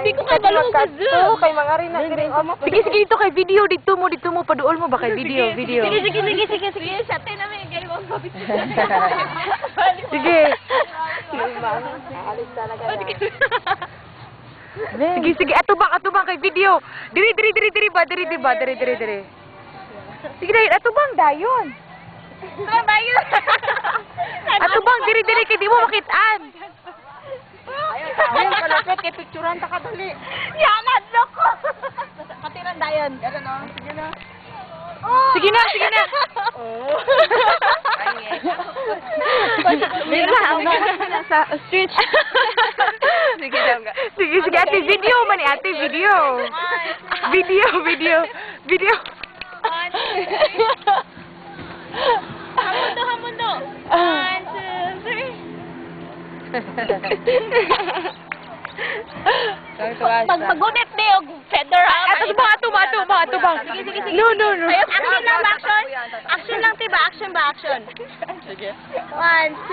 Di ko kabalo sa Zoom. Kay mga rin na diri. Sige, sige, dito kay video. Dito mo. Paduol mo ba kay video? Video. Sige, sa atin namin. Gaya mo mabit. Sige. Alis talaga. Sige. Atubang kay video. Diri ba? Diri. Sige, atubang dayon. Saan ba yun? Atubang, diri kay di mo makitaan. Ayun, kalapit kay picturean ta kadali. Yanad ko. Katiran dayon. Ano no? Sige na. Sige na. Oh. Sa street. Sige, ate, video man eh, ate, video. Video. Hamundo. 1, 2, 3. Pag-magunit di, o feather ha. Atubang. Sige. No. Action lang, action. Action lang, tiba. Action ba, action? Sige. 1, 2.